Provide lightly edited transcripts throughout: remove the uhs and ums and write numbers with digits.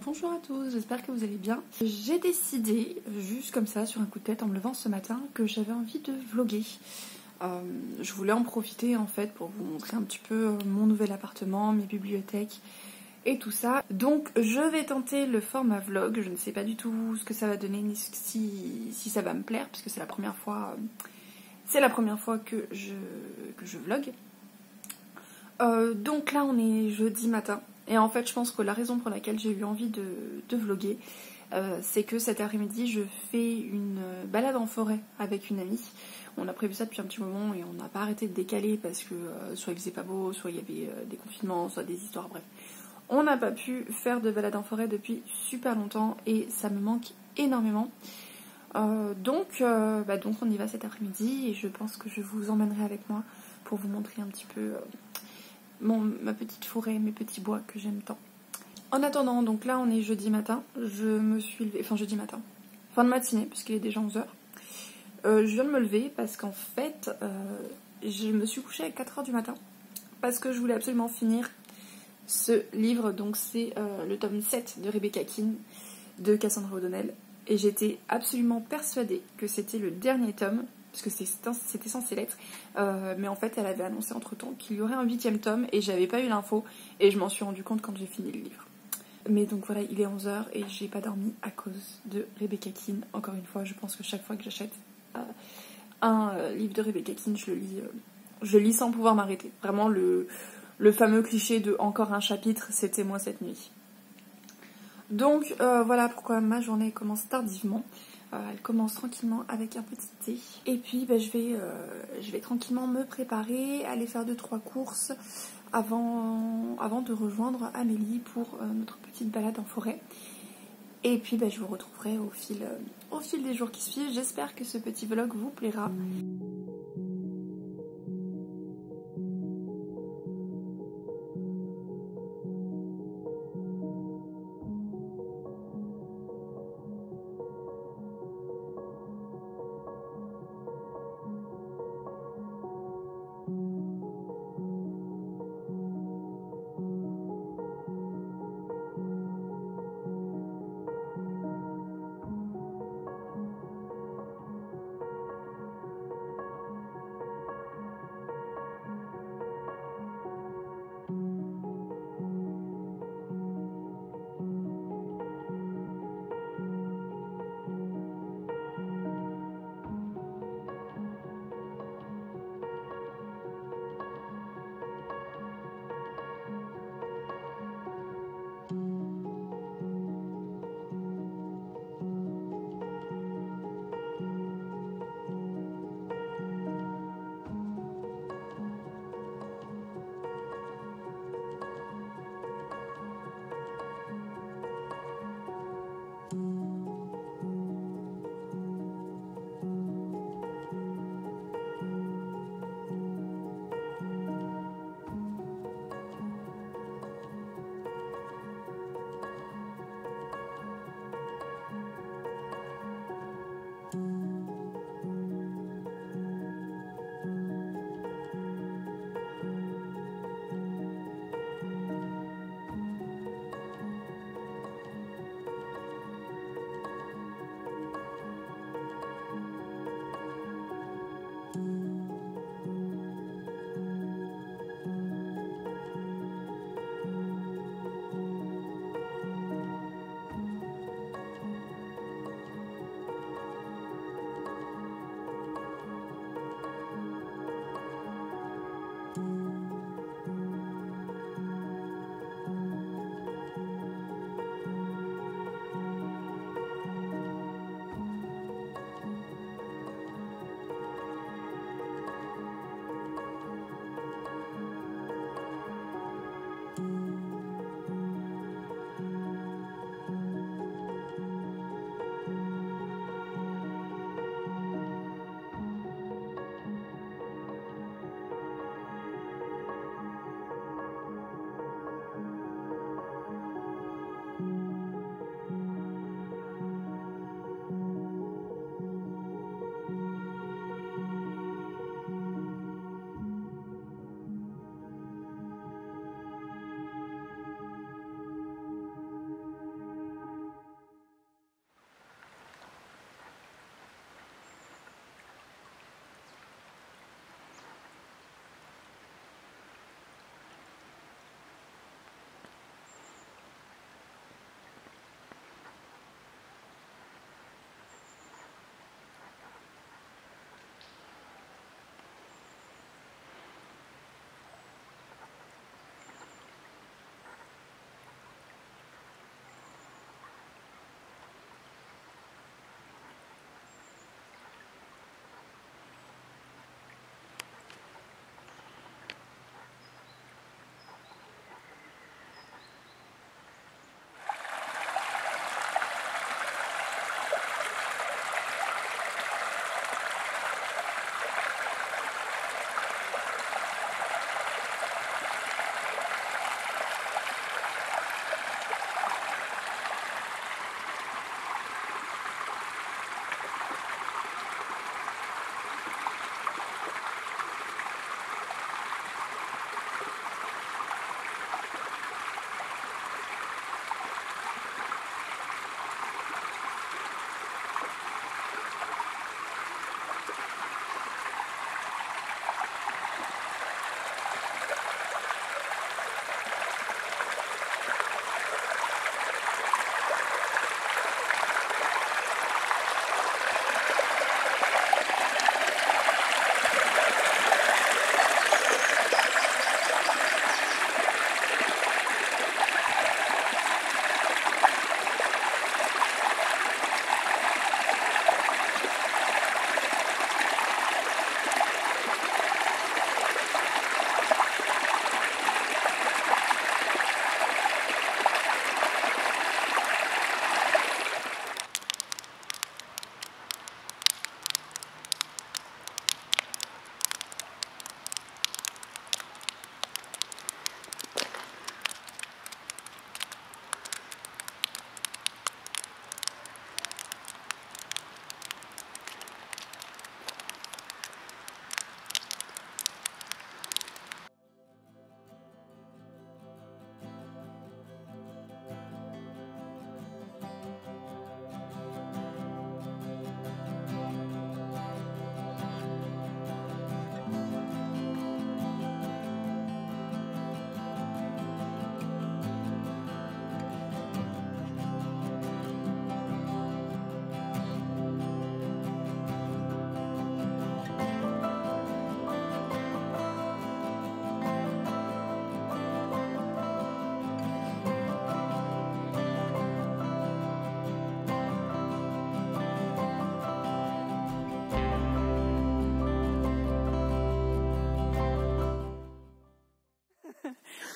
Bonjour à tous, j'espère que vous allez bien. J'ai décidé, juste comme ça, sur un coup de tête, en me levant ce matin, que j'avais envie de vlogger. Je voulais en profiter en fait pour vous montrer un petit peu mon nouvel appartement, mes bibliothèques et tout ça. Donc je vais tenter le format vlog, je ne sais pas du tout ce que ça va donner, ni si ça va me plaire, parce que c'est la première fois, que je vlog. Donc là on est jeudi matin. Et en fait, je pense que la raison pour laquelle j'ai eu envie de vlogger, c'est que cet après-midi, je fais une balade en forêt avec une amie. On a prévu ça depuis un petit moment et on n'a pas arrêté de décaler parce que soit il faisait pas beau, soit il y avait des confinements, soit des histoires, bref. On n'a pas pu faire de balade en forêt depuis super longtemps et ça me manque énormément. Donc on y va cet après-midi et je pense que je vous emmènerai avec moi pour vous montrer un petit peu ma petite forêt, mes petits bois que j'aime tant. En attendant, donc là on est jeudi matin, je me suis levée, enfin jeudi matin, fin de matinée puisqu'il est déjà 11h. Je viens de me lever parce qu'en fait je me suis couchée à 4h du matin parce que je voulais absolument finir ce livre, donc c'est le tome 7 de Rebecca Keane de Cassandra O'Donnell et j'étais absolument persuadée que c'était le dernier tome parce que c'était censé l'être, mais en fait elle avait annoncé entre temps qu'il y aurait un 8e tome et j'avais pas eu l'info et je m'en suis rendu compte quand j'ai fini le livre. Mais donc voilà, il est 11h et j'ai pas dormi à cause de Rebecca Keane. Encore une fois, je pense que chaque fois que j'achète un livre de Rebecca Keane, je le lis sans pouvoir m'arrêter. Vraiment le fameux cliché de encore un chapitre, c'était moi cette nuit. Donc voilà pourquoi ma journée commence tardivement. Elle commence tranquillement avec un petit thé. Et puis je vais tranquillement me préparer, aller faire 2-3 courses avant de rejoindre Amélie pour notre petite balade en forêt. Et puis je vous retrouverai au fil des jours qui suivent. J'espère que ce petit vlog vous plaira.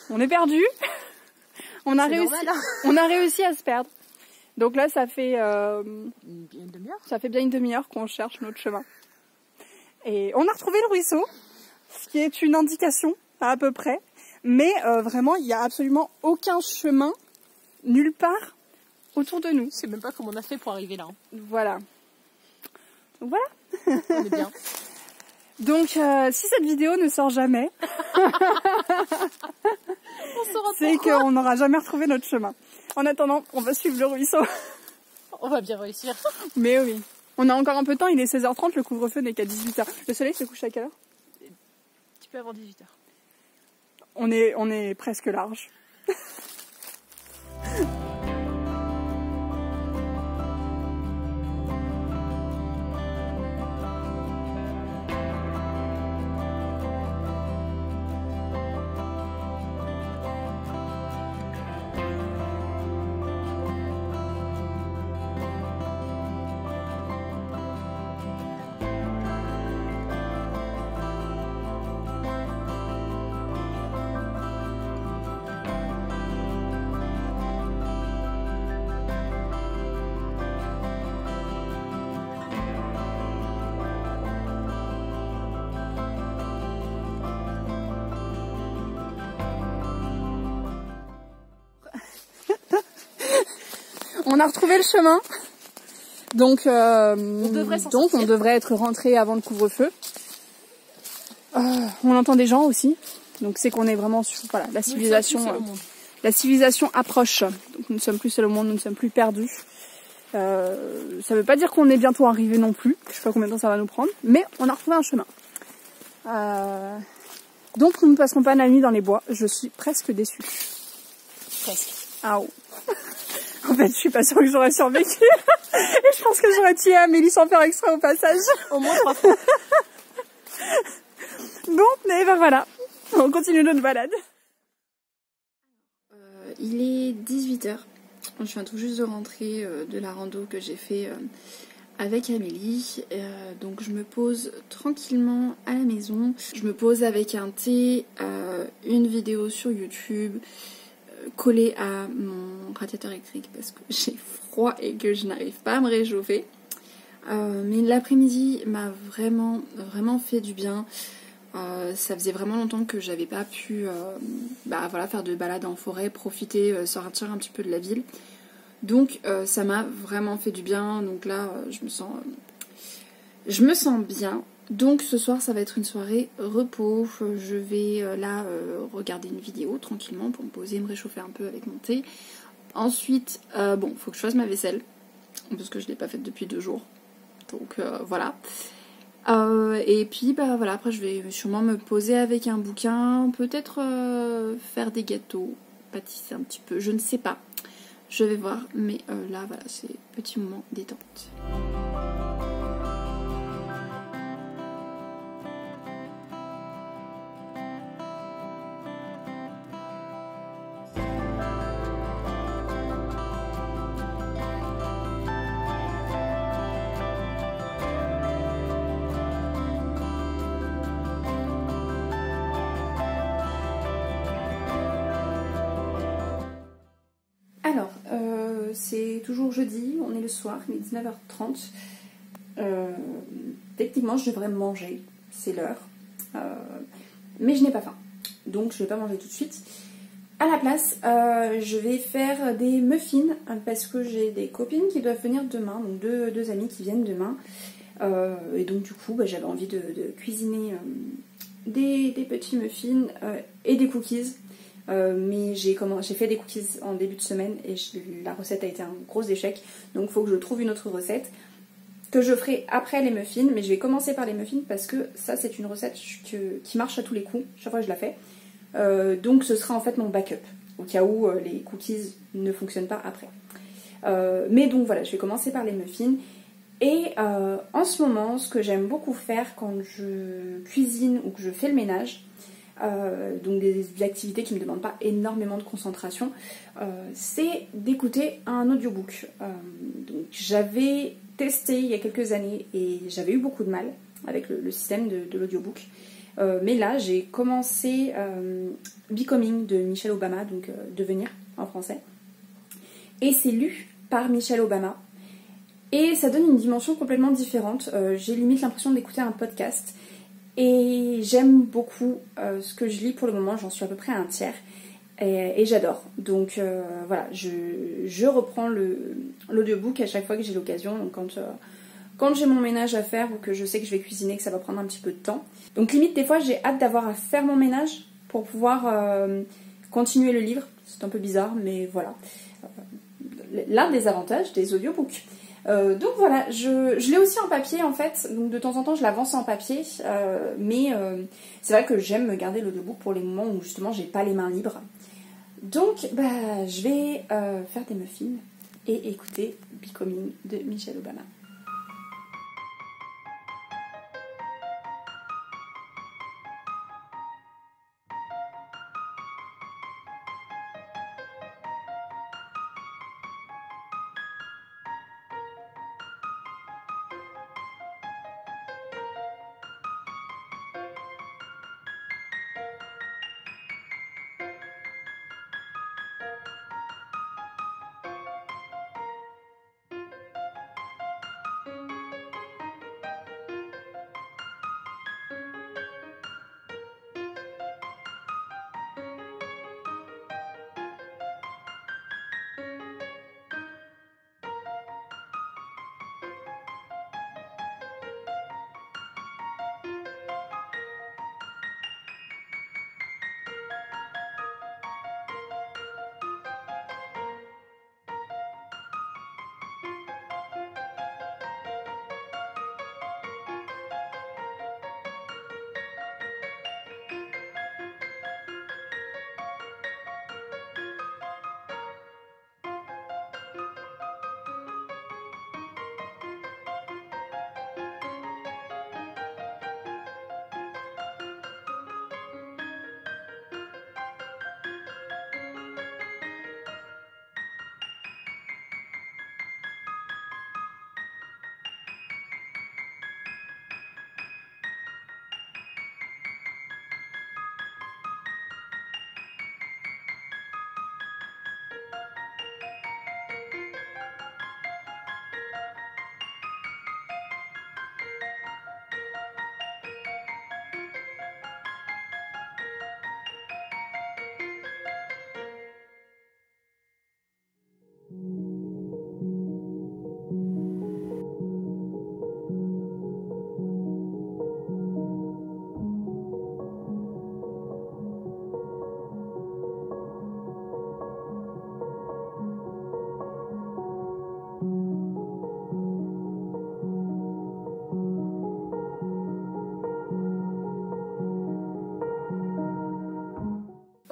On est perdu. On a réussi à se perdre. Donc là, ça fait une demi-heure. Ça fait bien une demi-heure qu'on cherche notre chemin. Et on a retrouvé le ruisseau, ce qui est une indication à peu près. Mais vraiment, il n'y a absolument aucun chemin, nulle part, autour de nous. Je sais même pas comment on a fait pour arriver là. Voilà. Donc voilà. On est bien. Donc si cette vidéo ne sort jamais, c'est qu'on n'aura jamais retrouvé notre chemin. En attendant, on va suivre le ruisseau. On va bien réussir. Mais oui. On a encore un peu de temps, il est 16h30, le couvre-feu n'est qu'à 18h. Le soleil se couche à quelle heure? Un petit peu avant 18h. On est presque large. On a retrouvé le chemin, donc on devrait être rentré avant le couvre-feu. On entend des gens aussi, donc c'est qu'on est vraiment sur la civilisation approche. Donc nous ne sommes plus seuls au monde, nous ne sommes plus perdus. Ça ne veut pas dire qu'on est bientôt arrivé non plus, je sais pas combien de temps ça va nous prendre, mais on a retrouvé un chemin. Donc nous ne passerons pas la nuit dans les bois, je suis presque déçue. Presque. Ah oh. En fait, je suis pas sûre que j'aurais survécu. Et je pense que j'aurais tué Amélie sans faire exprès au passage. Au moins 3 fois. Bon, mais ben voilà. On continue notre balade. Il est 18h. Je viens tout juste de rentrer de la rando que j'ai fait avec Amélie. Donc je me pose tranquillement à la maison. Je me pose avec un thé, une vidéo sur YouTube, collée à mon radiateur électrique parce que j'ai froid et que je n'arrive pas à me réchauffer. Mais l'après-midi m'a vraiment fait du bien. Ça faisait vraiment longtemps que j'avais pas pu faire de balade en forêt, profiter, sortir un petit peu de la ville. Donc ça m'a vraiment fait du bien. Donc là je me sens bien. Donc ce soir ça va être une soirée repos. Je vais regarder une vidéo tranquillement pour me poser, me réchauffer un peu avec mon thé. Ensuite faut que je fasse ma vaisselle parce que je l'ai pas faite depuis 2 jours. Donc voilà. Et puis après je vais sûrement me poser avec un bouquin, peut-être faire des gâteaux, pâtisser un petit peu, je ne sais pas. Je vais voir, mais là voilà, c'est petit moment détente. Alors, c'est toujours jeudi, on est le soir, il est 19h30. Techniquement, je devrais manger, c'est l'heure. Mais je n'ai pas faim, donc je ne vais pas manger tout de suite. À la place, je vais faire des muffins parce que j'ai des copines qui doivent venir demain, donc deux amies qui viennent demain. Et donc du coup, j'avais envie de cuisiner des petits muffins et des cookies. Mais j'ai fait des cookies en début de semaine et la recette a été un gros échec. Donc il faut que je trouve une autre recette que je ferai après les muffins. Mais je vais commencer par les muffins parce que ça c'est une recette qui marche à tous les coups. Chaque fois que je la fais. Donc ce sera en fait mon backup au cas où les cookies ne fonctionnent pas après. Mais donc voilà, je vais commencer par les muffins. Et en ce moment, ce que j'aime beaucoup faire quand je cuisine ou que je fais le ménage, donc des activités qui ne me demandent pas énormément de concentration, c'est d'écouter un audiobook. Donc j'avais testé il y a quelques années et j'avais eu beaucoup de mal avec le système de l'audiobook. Mais là, j'ai commencé Becoming de Michelle Obama, donc Devenir en français. Et c'est lu par Michelle Obama. Et ça donne une dimension complètement différente. J'ai limite l'impression d'écouter un podcast. Et j'aime beaucoup ce que je lis pour le moment, j'en suis à peu près à un tiers. Et j'adore. Donc voilà, je reprends l'audiobook à chaque fois que j'ai l'occasion. Donc quand j'ai mon ménage à faire ou que je sais que je vais cuisiner, que ça va prendre un petit peu de temps. Donc limite, des fois, j'ai hâte d'avoir à faire mon ménage pour pouvoir continuer le livre. C'est un peu bizarre, mais voilà. L'un des avantages des audiobooks. Donc voilà, je l'ai aussi en papier en fait, donc de temps en temps je l'avance en papier, mais c'est vrai que j'aime me garder l'audiobook pour les moments où justement j'ai pas les mains libres. Donc je vais faire des muffins et écouter Becoming de Michelle Obama.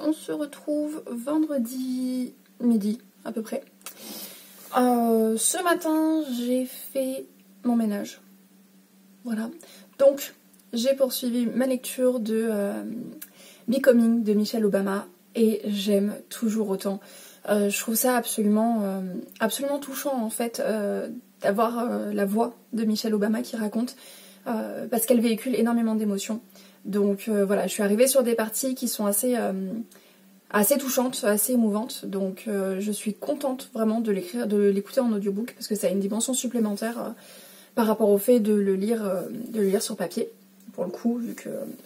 On se retrouve vendredi midi à peu près. Ce matin, j'ai fait mon ménage. Voilà. Donc, j'ai poursuivi ma lecture de Becoming de Michelle Obama et j'aime toujours autant. Je trouve ça absolument touchant en fait d'avoir la voix de Michelle Obama qui raconte parce qu'elle véhicule énormément d'émotions. Donc voilà, je suis arrivée sur des parties qui sont assez touchantes, assez émouvantes. Donc je suis contente vraiment de l'écouter en audiobook parce que ça a une dimension supplémentaire par rapport au fait de le lire sur papier. Pour le coup,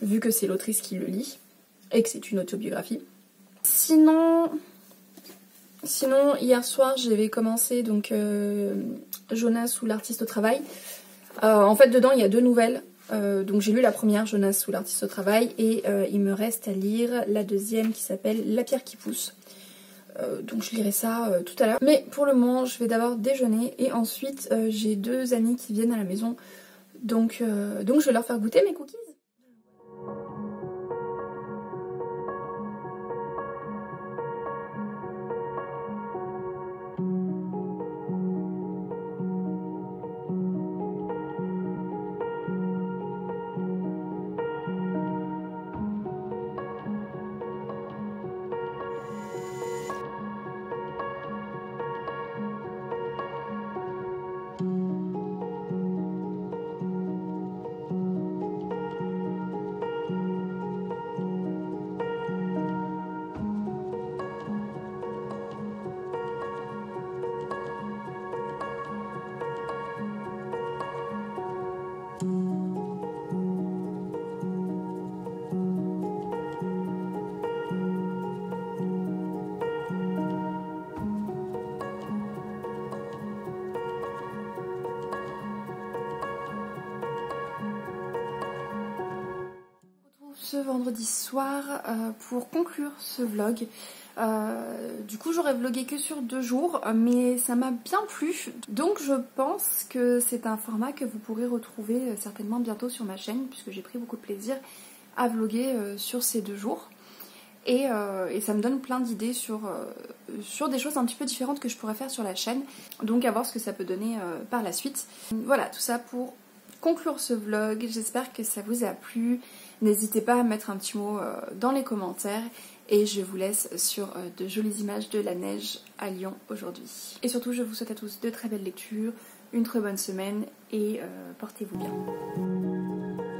vu que c'est l'autrice qui le lit et que c'est une autobiographie. Sinon, hier soir, j'avais commencé donc Jonas ou l'artiste au travail. En fait, dedans, il y a 2 nouvelles. Donc j'ai lu la première, Jonas ou l'artiste au travail, et il me reste à lire la deuxième qui s'appelle La pierre qui pousse. Donc je lirai ça tout à l'heure. Mais pour le moment, je vais d'abord déjeuner et ensuite j'ai 2 amis qui viennent à la maison. Donc je vais leur faire goûter mes cookies. ce vendredi soir pour conclure ce vlog. Du coup j'aurais vlogué que sur 2 jours mais ça m'a bien plu, donc je pense que c'est un format que vous pourrez retrouver certainement bientôt sur ma chaîne puisque j'ai pris beaucoup de plaisir à vloguer sur ces 2 jours et ça me donne plein d'idées sur des choses un petit peu différentes que je pourrais faire sur la chaîne, donc à voir ce que ça peut donner par la suite. Voilà, tout ça pour conclure ce vlog, j'espère que ça vous a plu. N'hésitez pas à mettre un petit mot dans les commentaires et je vous laisse sur de jolies images de la neige à Lyon aujourd'hui. Et surtout je vous souhaite à tous de très belles lectures, une très bonne semaine et portez-vous bien.